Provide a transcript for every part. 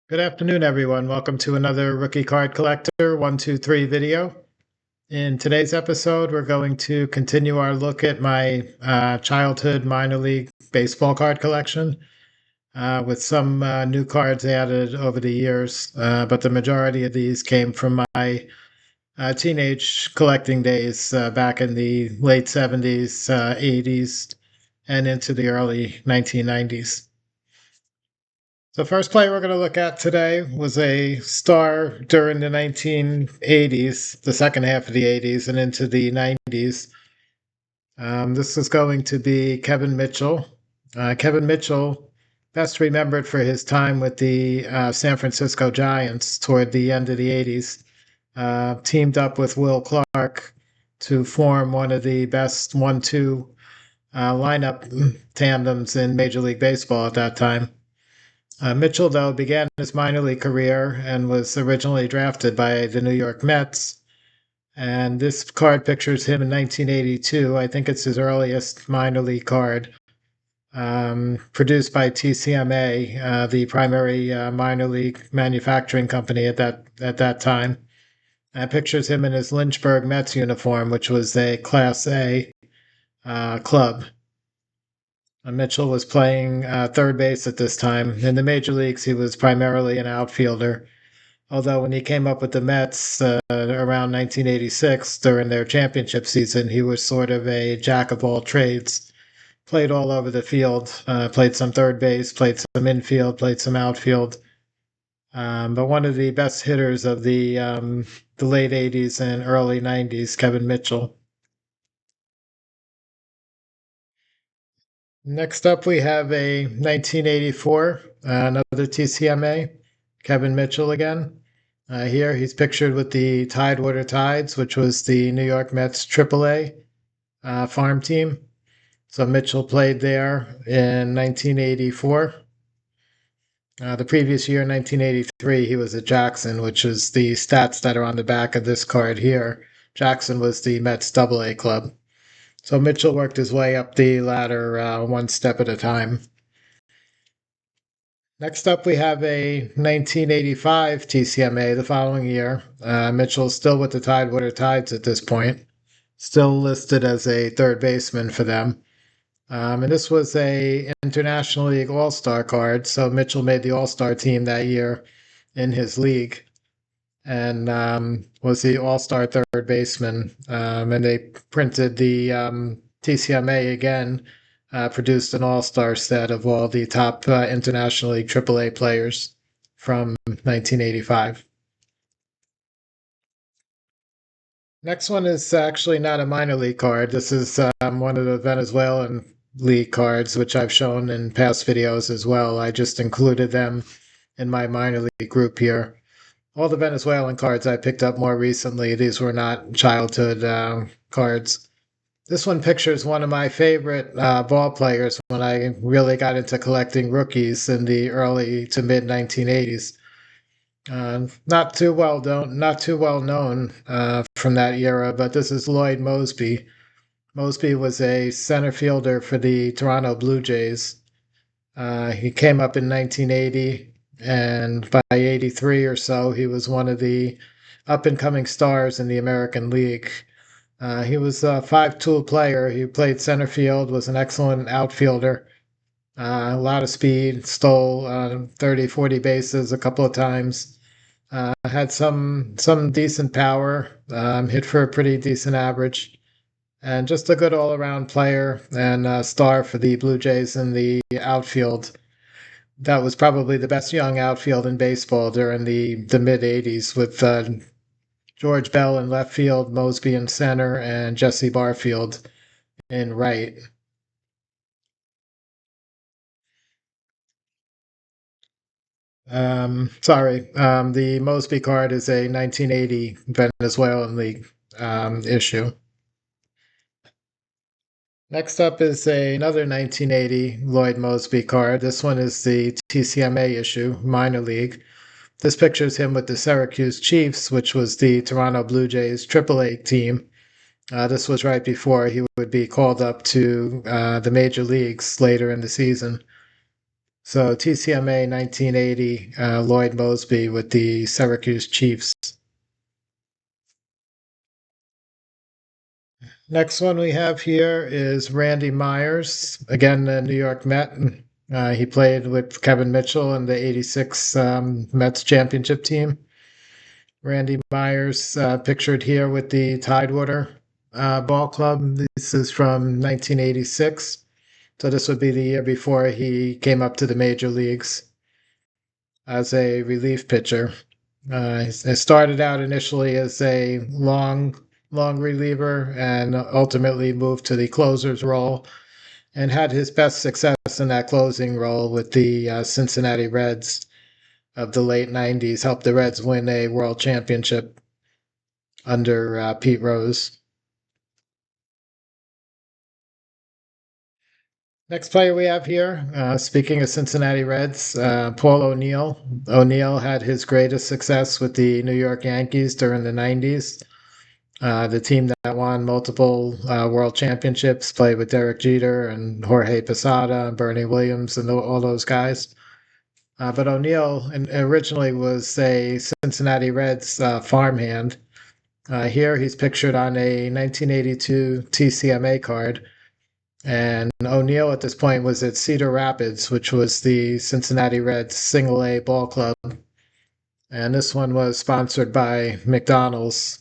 Good afternoon, everyone. Welcome to another Rookie Card Collector 123 video. In today's episode, we're going to continue our look at my childhood minor league baseball card collection with some new cards added over the years, but the majority of these came from my teenage collecting days back in the late 70s, 80s, and into the early 1990s. The first player we're going to look at today was a star during the 1980s, the second half of the 80s, and into the 90s. This is going to be Kevin Mitchell. Kevin Mitchell, best remembered for his time with the San Francisco Giants toward the end of the 80s, teamed up with Will Clark to form one of the best 1-2 lineup tandems in Major League Baseball at that time. Mitchell, though, began his minor league career and was originally drafted by the New York Mets. And this card pictures him in 1982. I think it's his earliest minor league card. Produced by TCMA, the primary minor league manufacturing company at that time. It pictures him in his Lynchburg Mets uniform, which was a Class A club. Mitchell was playing third base at this time. In the major leagues, he was primarily an outfielder. Although when he came up with the Mets around 1986 during their championship season, he was sort of a jack of all trades. Played all over the field, played some third base, played some infield, played some outfield. But one of the best hitters of the late 80s and early 90s, Kevin Mitchell. Next up, we have a 1984, another TCMA, Kevin Mitchell again. Here he's pictured with the Tidewater Tides, which was the New York Mets AAA farm team. So Mitchell played there in 1984. The previous year, 1983, he was at Jackson, which is the stats that are on the back of this card here. Jackson was the Mets AA club. So Mitchell worked his way up the ladder one step at a time. Next up, we have a 1985 TCMA the following year. Mitchell's still with the Tidewater Tides at this point, still listed as a third baseman for them. And this was a International League All-Star card, so Mitchell made the All-Star team that year in his league and was the All-Star third baseman. And they printed the TCMA again, produced an All-Star set of all the top International League AAA players from 1985. Next one is actually not a minor league card. This is one of the Venezuelan league cards, which I've shown in past videos as well. I just included them in my minor league group here. All the Venezuelan cards I picked up more recently. These were not childhood cards. This one pictures one of my favorite ball players when I really got into collecting rookies in the early to mid 1980s. Not too well known from that era, but this is Lloyd Moseby. Moseby was a center fielder for the Toronto Blue Jays. He came up in 1980, and by 83 or so, he was one of the up and coming stars in the American League. He was a five-tool player. He played center field, was an excellent outfielder, a lot of speed, stole 30, 40 bases a couple of times. Had some decent power, hit for a pretty decent average, and just a good all-around player and a star for the Blue Jays in the outfield. That was probably the best young outfield in baseball during the mid 80s with George Bell in left field, Moseby in center, and Jesse Barfield in right. The Moseby card is a 1980 Venezuelan League issue. Next up is another 1980 Lloyd Moseby card. This one is the TCMA issue, minor league. This pictures him with the Syracuse Chiefs, which was the Toronto Blue Jays AAA team. This was right before he would be called up to the major leagues later in the season. So TCMA 1980, Lloyd Mosby with the Syracuse Chiefs. Next one we have here is Randy Myers, again, the New York Met. He played with Kevin Mitchell in the 86 Mets championship team. Randy Myers, pictured here with the Tidewater Ball Club. This is from 1986. So this would be the year before he came up to the major leagues as a relief pitcher. He started out initially as a long reliever and ultimately moved to the closer's role and had his best success in that closing role with the Cincinnati Reds of the late 90s, helped the Reds win a world championship under Pete Rose. Next player we have here, speaking of Cincinnati Reds, Paul O'Neill. O'Neill had his greatest success with the New York Yankees during the 90s. The team that won multiple world championships, played with Derek Jeter and Jorge Posada and Bernie Williams and all those guys. But O'Neill originally was a Cincinnati Reds farmhand. Here he's pictured on a 1982 TCMA card. And O'Neill at this point was at Cedar Rapids, which was the Cincinnati Reds single A ball club. And this one was sponsored by McDonald's.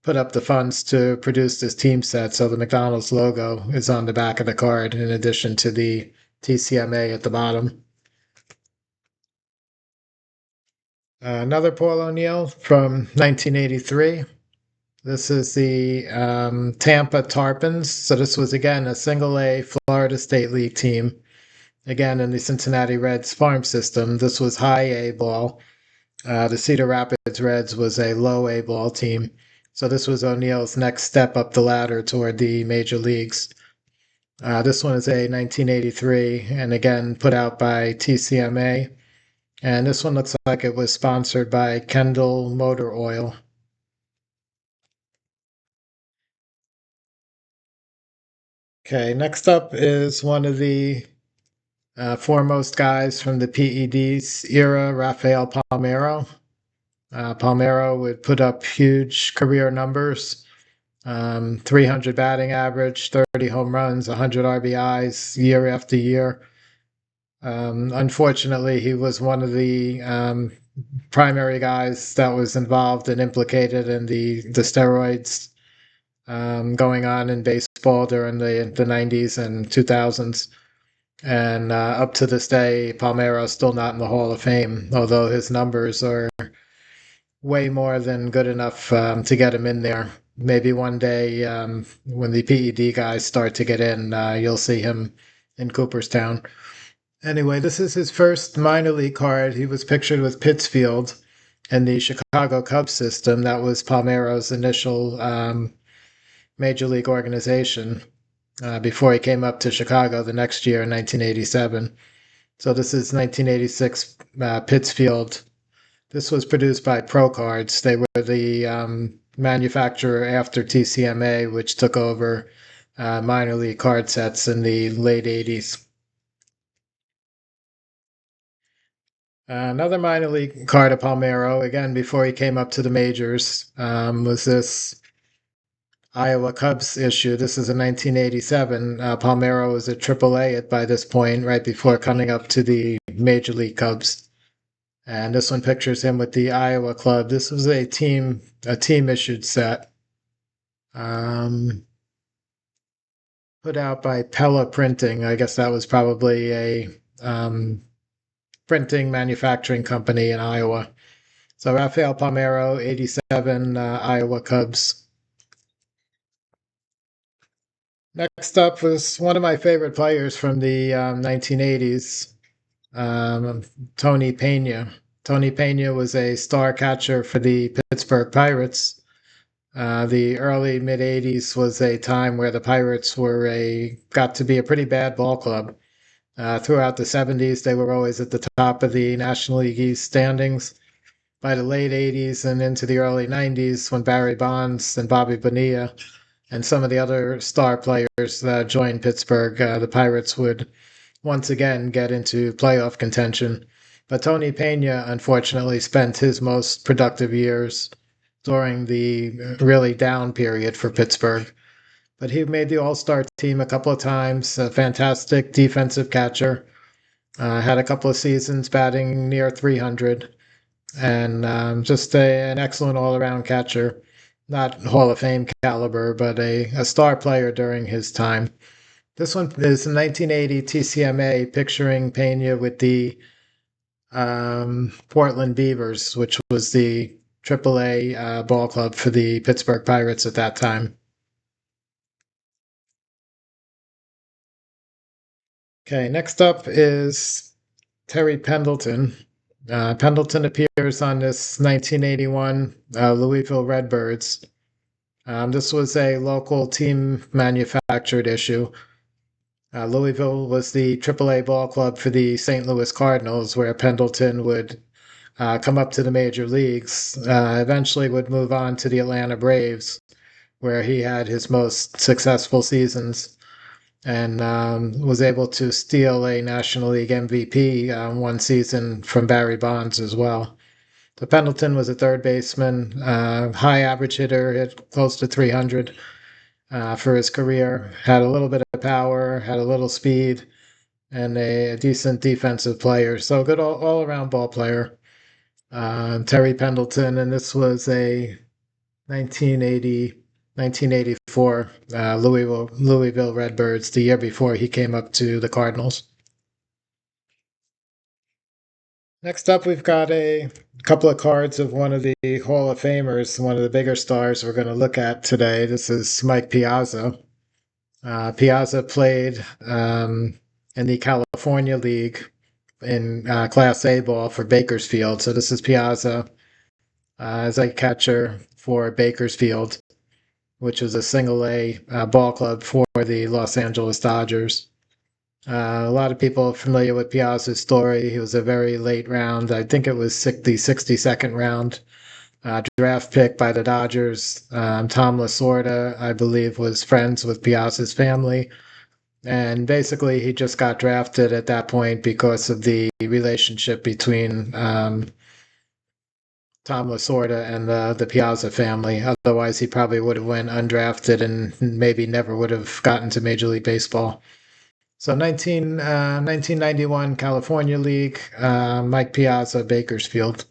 Put up the funds to produce this team set, so the McDonald's logo is on the back of the card in addition to the TCMA at the bottom. Another Paul O'Neill from 1983. This is the Tampa Tarpons. So this was, again, a single A Florida State League team. Again, in the Cincinnati Reds farm system. This was high A ball. The Cedar Rapids Reds was a low A ball team. So this was O'Neill's next step up the ladder toward the major leagues. This one is a 1983, and again put out by TCMA. And this one looks like it was sponsored by Kendall Motor Oil. Okay, next up is one of the foremost guys from the PEDs era, Rafael Palmeiro. Palmeiro would put up huge career numbers, 300 batting average, 30 home runs, 100 RBIs year after year. Unfortunately, he was one of the primary guys that was involved and implicated in the steroids going on in baseball during the 90s and 2000s. And up to this day, Palmeiro's still not in the Hall of Fame, although his numbers are way more than good enough to get him in there. Maybe one day when the PED guys start to get in, you'll see him in Cooperstown. Anyway, this is his first minor league card. He was pictured with Pittsfield in the Chicago Cubs system. That was Palmeiro's initial major league organization before he came up to Chicago the next year in 1987. So this is 1986 Pittsfield. This was produced by Pro Cards. They were the manufacturer after TCMA, which took over minor league card sets in the late 80s. Another minor league card of Palmeiro, again, before he came up to the majors, was this Iowa Cubs issue. This is a 1987. Palmeiro was at AAA by this point, right before coming up to the Major League Cubs. And this one pictures him with the Iowa club. This was a team issued set, put out by Pella Printing. I guess that was probably a printing manufacturing company in Iowa. So Rafael Palmeiro, 87 Iowa Cubs. Next up was one of my favorite players from the 1980s, Tony Pena. Tony Pena was a star catcher for the Pittsburgh Pirates. The early mid 80s was a time where the Pirates got to be a pretty bad ball club. Throughout the 70s, they were always at the top of the National League East standings. By the late 80s and into the early 90s, when Barry Bonds and Bobby Bonilla and some of the other star players joined Pittsburgh, the Pirates would once again get into playoff contention. But Tony Pena unfortunately spent his most productive years during the really down period for Pittsburgh. But he made the All Star team a couple of times, a fantastic defensive catcher. Had a couple of seasons batting near 300, and just an excellent all around catcher. Not Hall of Fame caliber, but a star player during his time. This one is a 1980 TCMA picturing Pena with the Portland Beavers, which was the AAA ball club for the Pittsburgh Pirates at that time. Okay, next up is Terry Pendleton. Pendleton appears on this 1981 Louisville Redbirds. This was a local team manufactured issue. Louisville was the AAA ball club for the St. Louis Cardinals, where Pendleton would come up to the major leagues. Eventually, would move on to the Atlanta Braves, where he had his most successful seasons, and was able to steal a National League MVP one season from Barry Bonds as well. So Pendleton was a third baseman, high average hitter, hit close to 300 for his career. Had a little bit of power, had a little speed, and a decent defensive player. So good all around ball player. Terry Pendleton, and this was a 1980, 1984 Louisville Redbirds, the year before he came up to the Cardinals. Next up, we've got a couple of cards of one of the Hall of Famers, one of the bigger stars we're going to look at today. This is Mike Piazza. Piazza played in the California League in Class A ball for Bakersfield. So this is Piazza as a catcher for Bakersfield, which is a single A ball club for the Los Angeles Dodgers. A lot of people are familiar with Piazza's story. He was a very late round. I think it was the 62nd round draft pick by the Dodgers. Tom Lasorda, I believe, was friends with Piazza's family. And basically, he just got drafted at that point because of the relationship between Tom Lasorda and the Piazza family. Otherwise, he probably would have went undrafted and maybe never would have gotten to Major League Baseball. So 1991 California League, Mike Piazza, Bakersfield.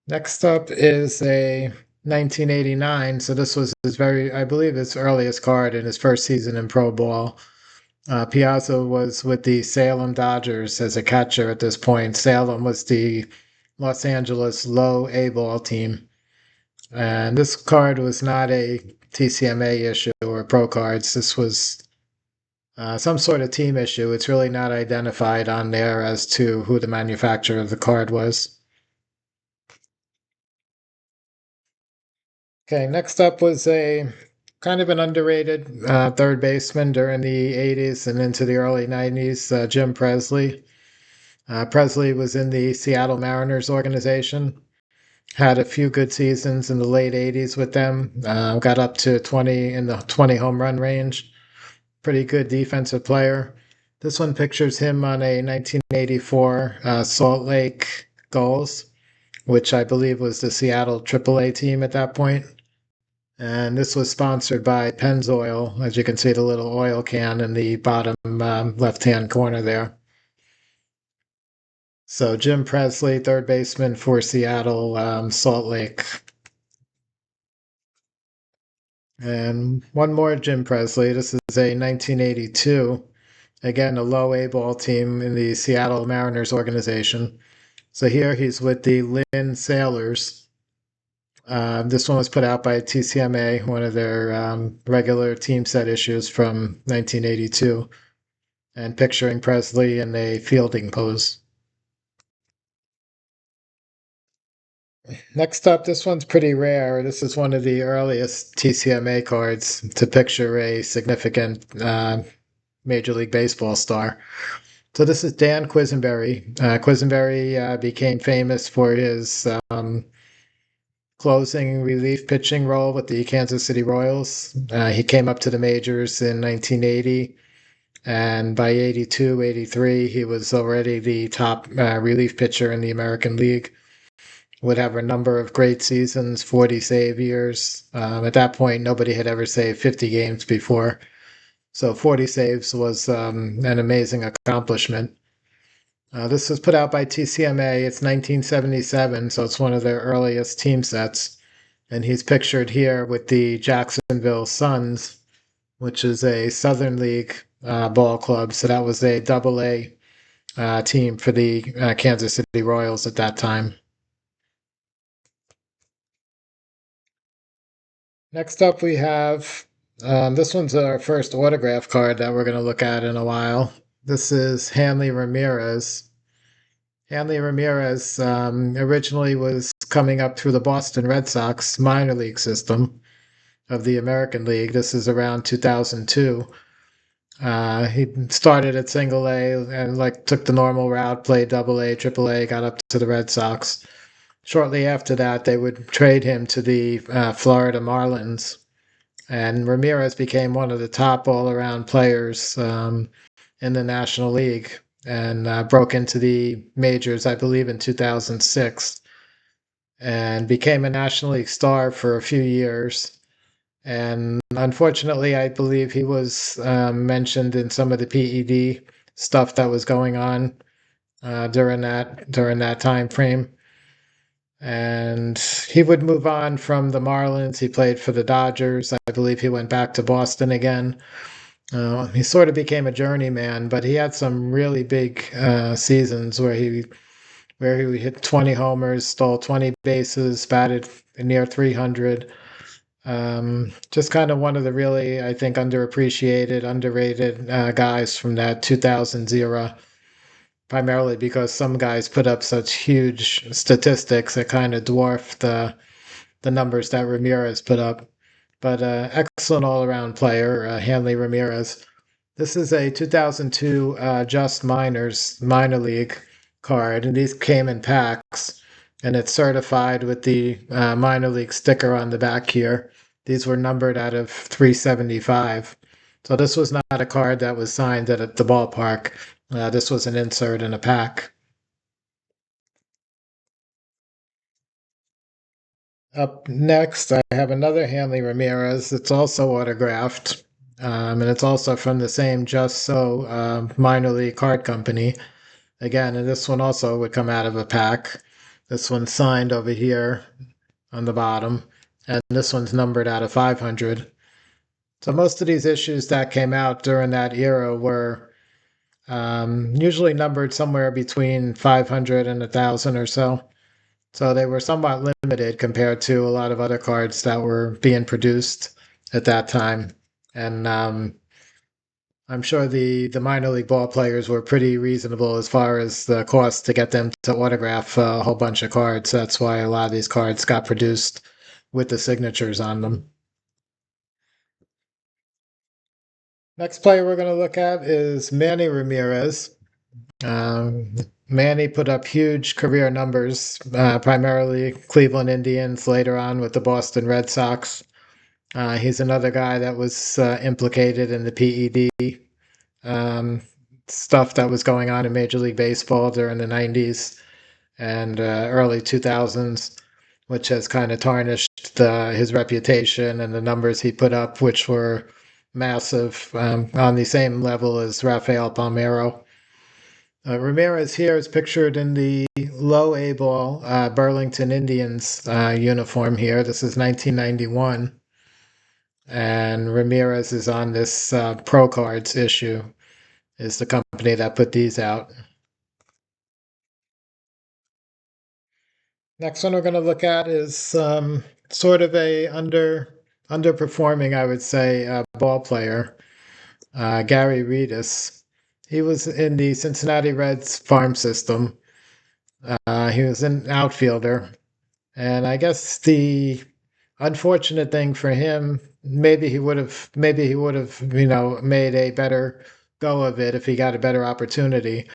Next up is a 1989. So this was I believe, his earliest card in his first season in pro ball. Piazza was with the Salem Dodgers as a catcher at this point. Salem was the Los Angeles low A ball team. And this card was not a TCMA issue or pro cards. This was some sort of team issue. It's really not identified on there as to who the manufacturer of the card was. Okay, next up was a kind of an underrated third baseman during the 80s and into the early 90s, Jim Presley. Presley was in the Seattle Mariners organization, had a few good seasons in the late 80s with them, got up to 20 in the 20 home run range. Pretty good defensive player. This one pictures him on a 1984 Salt Lake Gulls, which I believe was the Seattle AAA team at that point. And this was sponsored by Pennzoil. As you can see, the little oil can in the bottom left-hand corner there. So Jim Presley, third baseman for Seattle, Salt Lake. And one more Jim Presley. This is a 1982. Again, a low A ball team in the Seattle Mariners organization. So here he's with the Lynn Sailors. This one was put out by TCMA, one of their regular team set issues from 1982, and picturing Presley in a fielding pose. Next up, this one's pretty rare. This is one of the earliest TCMA cards to picture a significant Major League Baseball star. So this is Dan Quisenberry. Quisenberry became famous for his closing relief pitching role with the Kansas City Royals. He came up to the majors in 1980, and by 82, 83, he was already the top relief pitcher in the American League. Would have a number of great seasons, 40 save years. At that point, nobody had ever saved 50 games before. So 40 saves was an amazing accomplishment. This was put out by TCMA. It's 1977, so it's one of their earliest team sets. And he's pictured here with the Jacksonville Suns, which is a Southern League ball club. So that was a double A team for the Kansas City Royals at that time. Next up, we have this one's our first autograph card that we're going to look at in a while. This is Hanley Ramirez. Hanley Ramirez originally was coming up through the Boston Red Sox minor league system of the American League. This is around 2002. He started at single A and took the normal route, played double A, triple A, got up to the Red Sox. Shortly after that, they would trade him to the Florida Marlins, and Ramirez became one of the top all-around players in the National League, and broke into the majors, I believe, in 2006, and became a National League star for a few years. And unfortunately, I believe he was mentioned in some of the PED stuff that was going on during that time frame. And he would move on from the Marlins. He played for the Dodgers. I believe he went back to Boston again. He sort of became a journeyman, but he had some really big seasons where he hit 20 homers, stole 20 bases, batted near 300. Just kind of one of the really, I think, underappreciated, underrated guys from that 2000s era, primarily because some guys put up such huge statistics that kind of dwarf the numbers that Ramirez put up. But excellent all-around player, Hanley Ramirez. This is a 2002 Just Minors minor league card, and these came in packs, and it's certified with the minor league sticker on the back here. These were numbered out of 375. So this was not a card that was signed at the ballpark. This was an insert in a pack. Up next, I have another Hanley Ramirez. It's also autographed, and it's also from the same Just So minor league card company. Again, and this one also would come out of a pack. This one's signed over here on the bottom, and this one's numbered out of 500. So most of these issues that came out during that era were usually numbered somewhere between 500 and 1,000 or so. So they were somewhat limited compared to a lot of other cards that were being produced at that time. And I'm sure the minor league ball players were pretty reasonable as far as the cost to get them to autograph a whole bunch of cards. That's why a lot of these cards got produced with the signatures on them. Next player we're going to look at is Manny Ramirez. Manny put up huge career numbers, primarily Cleveland Indians, later on with the Boston Red Sox. He's another guy that was implicated in the PED stuff that was going on in Major League Baseball during the 90s and early 2000s, which has kind of tarnished his reputation and the numbers he put up, which were massive, on the same level as Rafael Palmeiro. Ramirez here is pictured in the low A ball Burlington Indians uniform here. This is 1991. And Ramirez is on this Pro Cards issue, is the company that put these out. Next one we're going to look at is sort of a underperforming, I would say, ball player, Gary Redus. He was in the Cincinnati Reds farm system. He was an outfielder, and I guess the unfortunate thing for him, maybe he would have, made a better go of it if he got a better opportunity.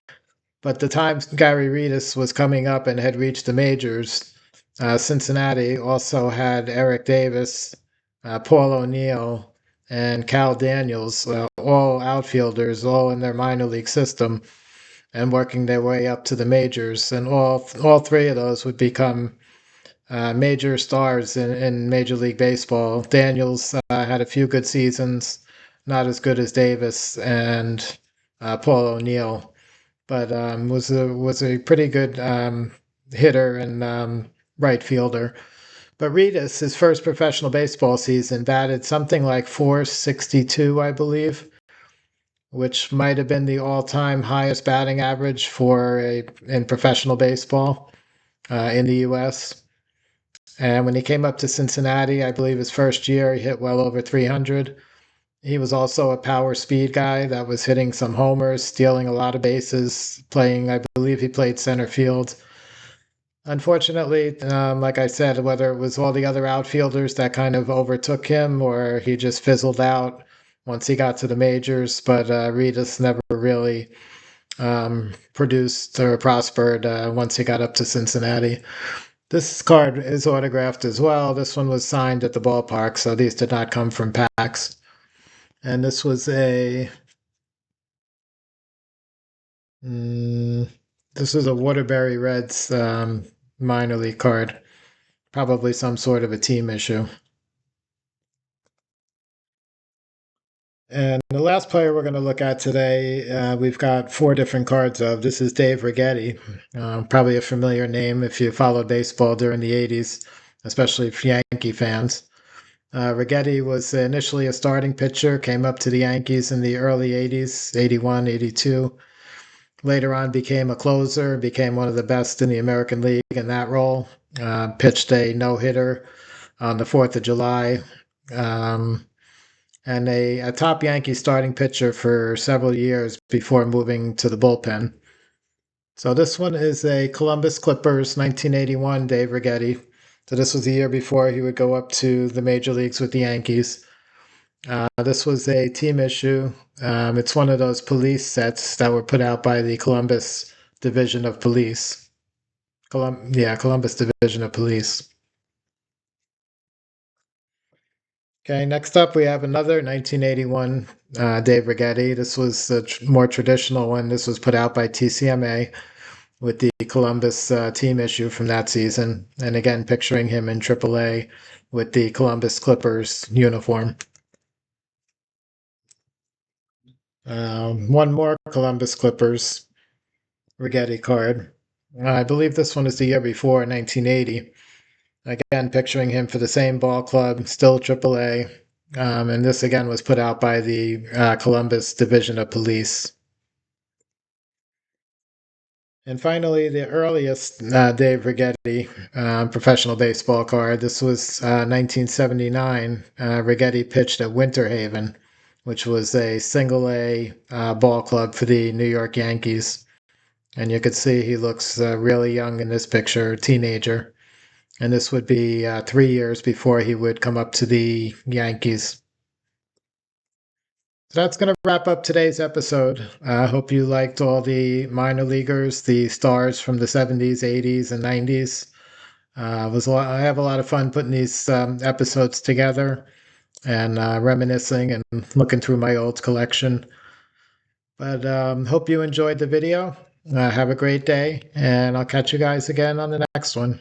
But the time Gary Redus was coming up and had reached the majors, Cincinnati also had Eric Davis, Paul O'Neill, and Cal Daniels, all outfielders, all in their minor league system, and working their way up to the majors. And all three of those would become major stars in Major League Baseball. Daniels had a few good seasons, not as good as Davis and Paul O'Neill, but was a pretty good hitter and right fielder. But Reedus, his first professional baseball season, batted something like 462, I believe, which might have been the all-time highest batting average in professional baseball in the U.S. And when he came up to Cincinnati, I believe his first year, he hit well over 300. He was also a power speed guy that was hitting some homers, stealing a lot of bases, playing, I believe he played center field. Unfortunately, like I said, whether it was all the other outfielders that kind of overtook him or he just fizzled out once he got to the majors, but Reedus never really produced or prospered once he got up to Cincinnati. This card is autographed as well. This one was signed at the ballpark, so these did not come from packs. And this was mm, this was a Waterbury Reds minor league card, probably some sort of a team issue. And the last player we're going to look at today, we've got four different cards of. This is Dave Righetti, probably a familiar name if you followed baseball during the 80s, especially for Yankee fans. Righetti was initially a starting pitcher, came up to the Yankees in the early 80s, 81, 82. Later on became a closer, became one of the best in the American League in that role. Pitched a no-hitter on the 4th of July. And a top Yankee starting pitcher for several years before moving to the bullpen. So this one is a Columbus Clippers 1981 Dave Righetti. So this was the year before he would go up to the major leagues with the Yankees. This was a team issue. It's one of those police sets that were put out by the Columbus Division of Police. Columbus Division of Police. Okay, next up we have another 1981 Dave Righetti. This was a more traditional one. This was put out by TCMA with the Columbus team issue from that season. And again, picturing him in AAA with the Columbus Clippers uniform. One more Columbus Clippers Righetti card. I believe this one is the year before, 1980. Again, picturing him for the same ball club, still AAA. And this again was put out by the Columbus Division of Police. And finally, the earliest Dave Righetti professional baseball card. This was 1979. Righetti pitched at Winter Haven, which was a single A ball club for the New York Yankees. And you could see he looks really young in this picture, teenager. And this would be 3 years before he would come up to the Yankees. So that's going to wrap up today's episode. I hope you liked all the minor leaguers, the stars from the 70s, 80s, and 90s. I have a lot of fun putting these episodes together and reminiscing and looking through my old collection. But hope you enjoyed the video. Have a great day, and I'll catch you guys again on the next one.